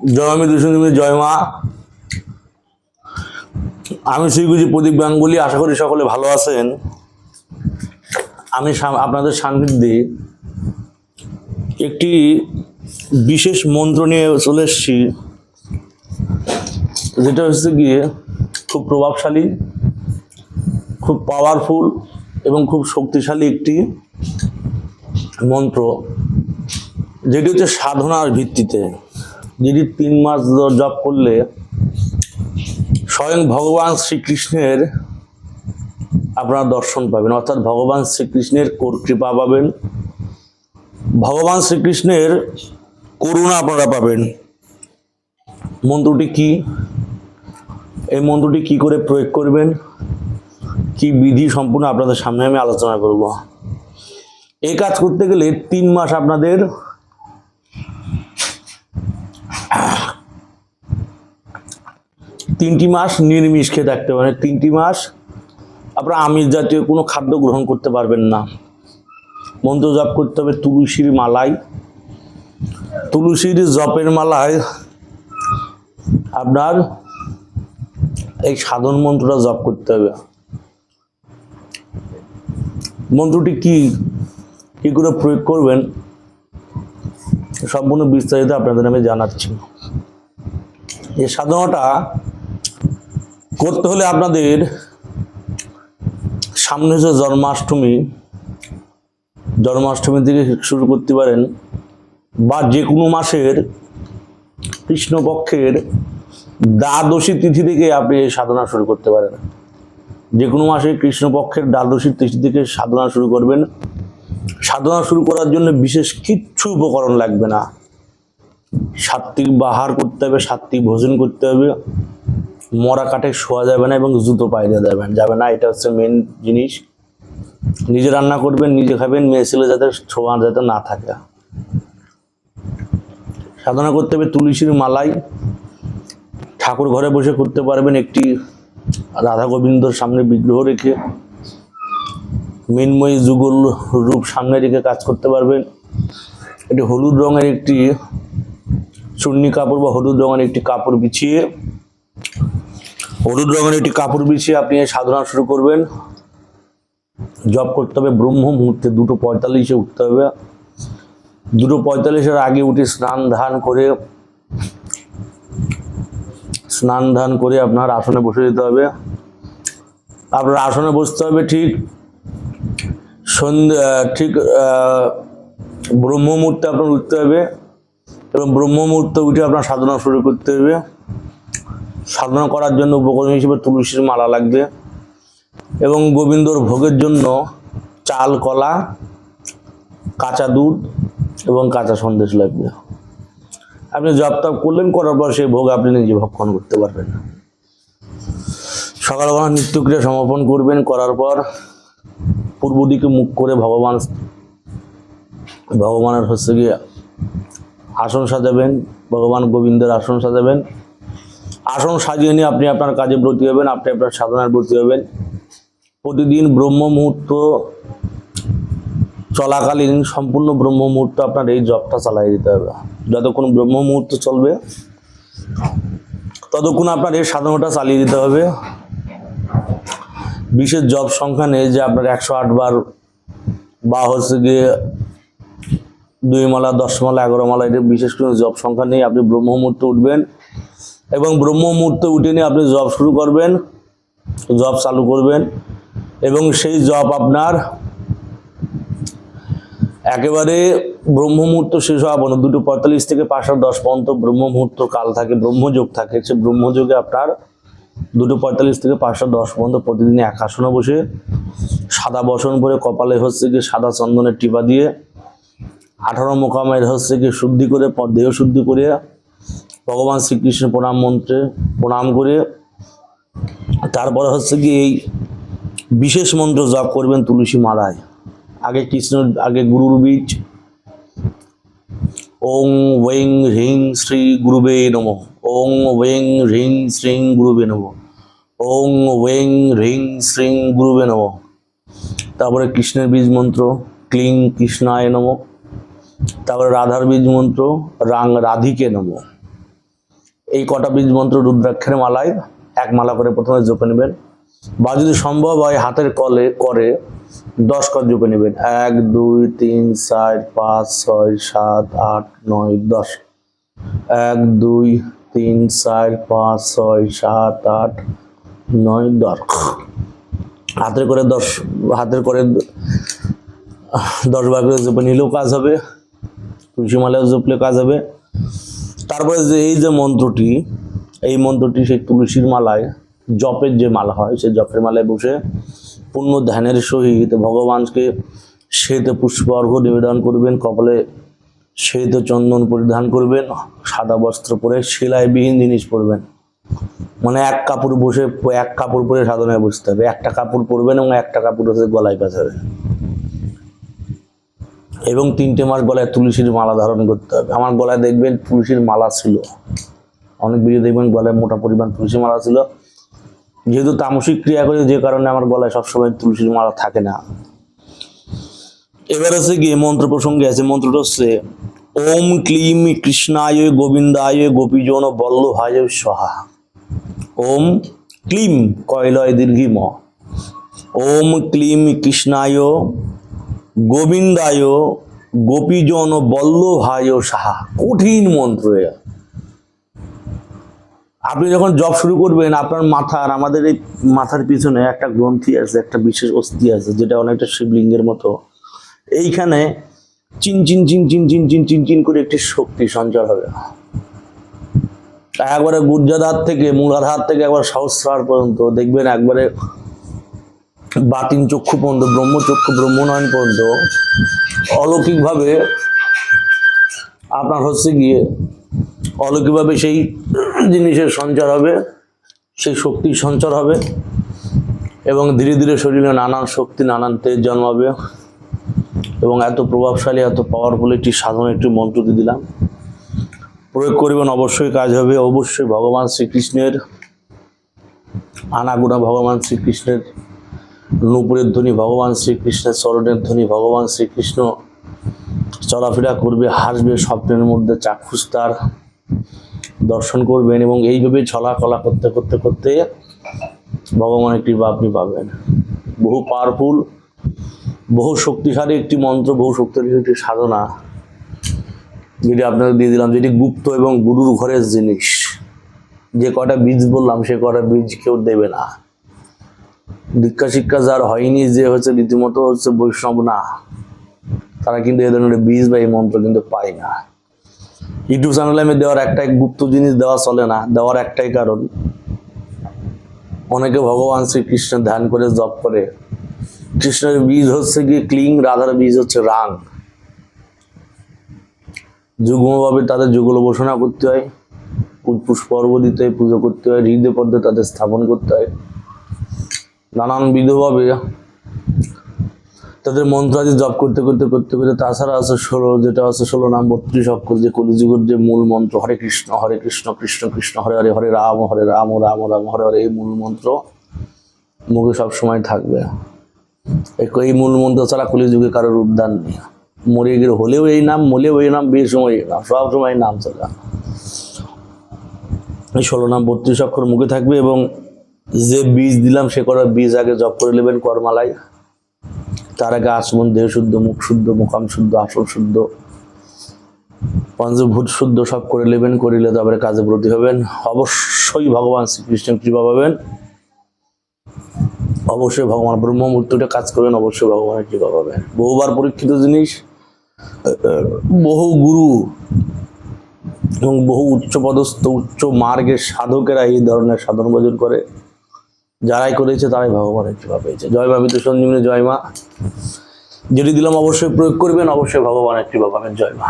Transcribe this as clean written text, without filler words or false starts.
জয় মা দুষ্টুমি জয় মা। আমি শ্রীগুরুজি প্রদীপ গাঙ্গুলি। আশা করি সকলে ভালো আছেন। আমি আপনাদের সান্নিধ্যে একটি বিশেষ মন্ত্র নিয়ে চলে এসেছি, যেটা হচ্ছে গিয়ে খুব প্রভাবশালী, খুব পাওয়ারফুল এবং খুব শক্তিশালী একটি মন্ত্র, যেটি হচ্ছে সাধনার ভিত্তিতে, যেটি 3 মাস জপ করলে স্বয়ং ভগবান শ্রীকৃষ্ণের আপনারা দর্শন পাবেন, অর্থাৎ ভগবান শ্রীকৃষ্ণের কৃপা পাবেন, ভগবান শ্রীকৃষ্ণের করুণা আপনারা পাবেন। মন্ত্রটি কি? এই মন্ত্রটি কি করে প্রয়োগ করবেন, কি বিধি, সম্পূর্ণ আপনাদের সামনে আমি আলোচনা করব। এই কাজ করতে গেলে 3 মাস আপনাদের তিনটি মাস নিরামিষ খেয়ে থাকতে পারেন। 3টি মাস আপনারা আমিষ জাতীয় কোনো খাদ্য গ্রহণ করতে পারবেন না। মন্ত্র জপ করতে হবে তুলসীর মালায়। তুলসীর জপের মালায় আপনার এই সাধন মন্ত্রটা জপ করতে হবে। মন্ত্রটি কি করে প্রয়োগ করবেন সম্পূর্ণ বিস্তারিত আপনাদের আমি জানাচ্ছি। এই সাধনাটা করতে হলে আপনাদের সামনে হচ্ছে জন্মাষ্টমী থেকে শুরু করতে পারেন, বা যে কোনো মাসের কৃষ্ণপক্ষের দ্বাদশী তিথি থেকে আপনি এই সাধনা শুরু করতে পারেন। যে কোনো মাসে কৃষ্ণপক্ষের দ্বাদশী তিথি থেকে সাধনা শুরু করবেন। সাধনা শুরু করার জন্য বিশেষ কিচ্ছু উপকরণ লাগবে না। সাত্ত্বিক আহার করতে হবে, সাত্ত্বিক ভোজন করতে হবে, মরা কাঠে শোয়া যাবে না এবং জুতো পায়ে দেওয়া যাবে না। এটা হচ্ছে মেন জিনিস। নিজে রান্না করবেন, নিজে খাবেন, মেয়ে ছেলে যাতে ছোঁয়া যাতে না থাকে। সাধনা করতে হবে তুলসীর মালায়। ঠাকুর ঘরে বসে করতে পারবেন, একটি রাধা গোবিন্দর সামনে বিগ্রহ রেখে, মৃন্ময়ী যুগল রূপ সামনে রেখে কাজ করতে পারবেন। এটি হলুদ রঙের একটি চুন্নি কাপড় বা হলুদ রঙের একটি কাপড় বিছিয়ে আপনি এই সাধনা শুরু করবেন। জপ করতে হবে ব্রহ্ম মুহূর্তে 2:45-এ উঠতে হবে। 2:45-এর আগে উঠে স্নান ধান করে আপনার আসনে বসে যেতে হবে। আপনার আসনে বসতে হবে ঠিক ব্রহ্ম মুহূর্তে আপনার উঠতে হবে, এবং ব্রহ্ম মুহূর্তে উঠে আপনার সাধনা শুরু করতে হবে। সাধনা করার জন্য উপকরণ হিসেবে তুলসীর মালা লাগবে, এবং গোবিন্দর ভোগের জন্য চাল, কলা, কাঁচা দুধ এবং কাঁচা সন্দেশ লাগবে। আপনি জপ তপ করলেন, করার পর সেই ভোগ আপনি নিজে ভক্ষণ করতে পারবেন। সকালবেলা নিত্যক্রিয়া সমাপন করবেন। করার পর পূর্ব দিকে মুখ করে ভগবানের হচ্ছে গিয়ে আসন সাজাবেন, ভগবান গোবিন্দের আসন সাজাবেন। আসন সাজিয়ে নিয়ে আপনি আপনার কাজে ব্রতী হবেন, আপনি আপনার সাধনার ব্রতী হবেন। প্রতিদিন ব্রহ্ম মুহূর্ত চলাকালীন সম্পূর্ণ ব্রহ্ম মুহূর্ত আপনার এই জপটা চালিয়ে দিতে হবে। যতক্ষণ ব্রহ্ম মুহূর্ত চলবে ততক্ষণ আপনার এই সাধনাটা চালিয়ে দিতে হবে। বিশেষ জপ সংখ্যা নেই যে আপনার 108 বার বা হচ্ছে গিয়ে 2 মালা, 10 মালা, 11 মালা, এটা বিশেষ কোনো জপ সংখ্যা নেই। আপনি ব্রহ্ম মুহূর্তে উঠবেন এবং ব্রহ্ম মুহূর্তে উঠে নিয়ে আপনি জপ শুরু করবেন, জপ চালু করবেন, এবং সেই জপ আপনার একেবারে ব্রহ্ম মুহূর্ত শেষ হওয়া পর্যন্ত 2:45 থেকে 5:10 পর্যন্ত ব্রহ্ম মুহূর্ত কাল থাকে, ব্রহ্মযোগ থাকে। সে ব্রহ্মযোগে আপনার 2:45 থেকে 5:10 পর্যন্ত প্রতিদিন এক আসনে বসে সাদা বসন পরে কপালে হচ্ছে কি সাদা চন্দনের টিপা দিয়ে 18 মোকামের হচ্ছে কি শুদ্ধি করে, দেহ শুদ্ধি করে, ভগবান শ্রীকৃষ্ণের প্রণাম মন্ত্রে প্রণাম করে তারপরে হচ্ছে কি এই বিশেষ মন্ত্র জপ করবেন তুলসী মালায়। আগে গুরুর বীজ ওং ওয়েং হ্রিং শ্রী গুরুবে নমঃ, ওং ওয়েং হ্রিং শ্রী গুরুবে নমঃ, ওং ওয়েং হ্রিং শ্রী গুরুবে নমঃ। তারপরে কৃষ্ণের বীজ মন্ত্র ক্লিং কৃষ্ণায় নমঃ। তারপরে রাধার বীজ মন্ত্র রাং রাধিকে নমঃ। এই কটা বীজ মন্ত্র রুদ্রাক্ষের মালায় এক মালা করে প্রথমে জপে নেবেন, বা যদি সম্ভব হয় হাতের কলে করে 10 কর জপে নেবেন। 1 2 3 4 5 6 7 8 9 10। 1 2 3 4 5 6 7 8 9 10। হাতের করে 10 বার করে জপে নিলেও কাজ হবে, তুলসী মালায় জপলে কাজ হবে। তারপরে যে এই যে মন্ত্রটি, এই মন্ত্রটি সেই তুলসীর মালায়, জপের যে মালা হয় সেই জপের মালায় বসে পূর্ণ ধ্যানের সহিত ভগবানকে শ্বেত পুষ্প অর্ঘ্য নিবেদন করবেন, কপালে শ্বেত চন্দন পরিধান করবেন, সাদা বস্ত্র পরে সেলাইবিহীন জিনিস পরবেন, মানে এক কাপড় পরে সাধনায় বসতে হবে। একটা কাপড় পরবেন এবং একটা কাপড় হচ্ছে গলায় পেঁচাবেন, এবং 3টে মাস গলায় তুলসীর মালা ধারণ করতে হবে। আমার গলায় দেখবেন তুলসীর মালা ছিল, অনেক ভিডিও দেখবেন গলায় মোটা পরিমাণ তুলসী মালা ছিল। যেহেতু তামসিক ক্রিয়া করে, যে কারণে আমার গলায় সবসময় তুলসীর মালা থাকে না। এবার হচ্ছে গিয়ে মন্ত্র প্রসঙ্গে আছে। মন্ত্রটা হচ্ছে ওম ক্লিম কৃষ্ণায় গোবিন্দায় গোপীজন বল্লভায় স্বাহা। ওম ক্লিম কয়লয় দীর্ঘিম, ওম ক্লিম কৃষ্ণায় গোবিন্দায় গোপীজন বল্লভায় সাহা। কঠিন মন্ত্র। আপনি যখন জপ শুরু করবেন, আপনার মাথার, আমাদের এই মাথার পিছনে একটা গ্রন্থি আছে, একটা বিশেষ অস্থি আছে, যেটা অনেকটা শিবলিঙ্গের মতো। এইখানে চিন চিন চিন চিন চিন চিন চিন চিন করে একটি শক্তি সঞ্চার হবে। একবারে গুর্জাধার থেকে, মূলাধার থেকে একবার সহস্রার পর্যন্ত দেখবেন, একবারে বাতিন চক্ষু পর্যন্ত, ব্রহ্মচক্ষু ব্রহ্মনয়ন পর্যন্ত অলৌকিকভাবে আপনার হচ্ছে গিয়ে অলৌকিকভাবে সেই জিনিসের সঞ্চার হবে, সেই শক্তির সঞ্চার হবে, এবং ধীরে ধীরে শরীরে নানান শক্তি, নানান তেজ জন্মাবে। এবং এত প্রভাবশালী, এত পাওয়ারফুল একটি সাধনা, একটি মন্ত্র দিয়ে দিলাম, প্রয়োগ করবেন, অবশ্যই কাজ হবে। অবশ্যই ভগবান শ্রীকৃষ্ণের আনাগোনা, ভগবান শ্রীকৃষ্ণের নূপুরের ধ্বনি, ভগবান শ্রীকৃষ্ণের চরণের ধ্বনি, ভগবান শ্রীকৃষ্ণ চলাফেরা করবে, হাসবে, স্বপ্নের মধ্যে চাক্ষুষ তার দর্শন করবেন, এবং এইভাবে চলাকলা করতে করতে করতে ভগবানের কৃপা আপনি পাবেন। বহু পাওয়ারফুল, বহু শক্তিশালী একটি মন্ত্র, বহু শক্তিশালী একটি সাধনা, যেটি আপনাকে দিয়ে দিলাম, যেটি গুপ্ত এবং গুরুর ঘরের জিনিস। যে কটা বীজ বললাম, সে কটা বীজ কেউ দেবে না। দীক্ষা শিক্ষা যার হয়নি, যে হচ্ছে রীতিমতো হচ্ছে বৈষ্ণব না, তারা কিন্তু এই ধরনের বীজ বা এই মন্ত্র কিন্তু পায় না। ইউটিউব চ্যানেলে আমি দেওয়ার একটাই গুপ্ত জিনিস দেওয়া চলে না, দেওয়ার একটাই কারণ, অনেকে ভগবান শ্রীকৃষ্ণের ধ্যান করে জপ করে, কৃষ্ণের বীজ হচ্ছে কি ক্লিং, রাধার বীজ হচ্ছে রাং। যুগ্মভাবে তাদের যুগল উপাসনা করতে হয়, পুষ্প অর্ঘ্য দিতে হয়, পুজো করতে হয়, হৃদয় পদ্মে তাদের স্থাপন করতে হয়, নানান বিধভাবে তাদের মন্ত্রাদি জপ করতে করতে করতে করতে। তাছাড়া আছে 16, যেটা আছে 16 নাম 32 অক্ষর, যে কলিযুগের যে মূল মন্ত্র, হরে কৃষ্ণ কৃষ্ণ কৃষ্ণ হরে হরে, হরে রাম রাম রাম হরে হরে, এই মূল মন্ত্র মুখে সবসময় থাকবে। এই মূল মন্ত্র ছাড়া কলিযুগে কারোর উদ্ধার নেই। মরে গেলে হলেও এই নাম, মরেও এই নাম, বিয়ের সময় এই নাম, সব সময় নাম চলে। এই 16 নাম 32 অক্ষর মুখে থাকবে, এবং যে বীজ দিলাম সে করা বীজ আগে জপ করে নেবেন করমালায়। তার আগে আচমন, দেহ শুদ্ধ, মুখ শুদ্ধ, মুখাম শুদ্ধ, আসন শুদ্ধ, পঞ্চভূত শুদ্ধ সব করে নেবেন। করিলে তবে কাজে ব্রতী হবেন। অবশ্যই ভগবান শ্রীকৃষ্ণের কৃপা পাবেন। অবশ্যই ভগবান ব্রহ্মমূর্তিটা কাজ করবেন, অবশ্যই ভগবানের কৃপা পাবেন। বহুবার পরীক্ষিত জিনিস, বহু গুরু এবং বহু উচ্চপদস্থ, উচ্চ মার্গের সাধকেরা এই ধরনের সাধন ভজন করে। যারাই করেছে তারাই ভগবানের কৃপা পেয়েছে। জয় মা বিদ্যা সঞ্জীবনী, জয় মা। যেটি দিলাম অবশ্যই প্রয়োগ করবেন, অবশ্যই ভগবানের কৃপা পাবেন। জয় মা।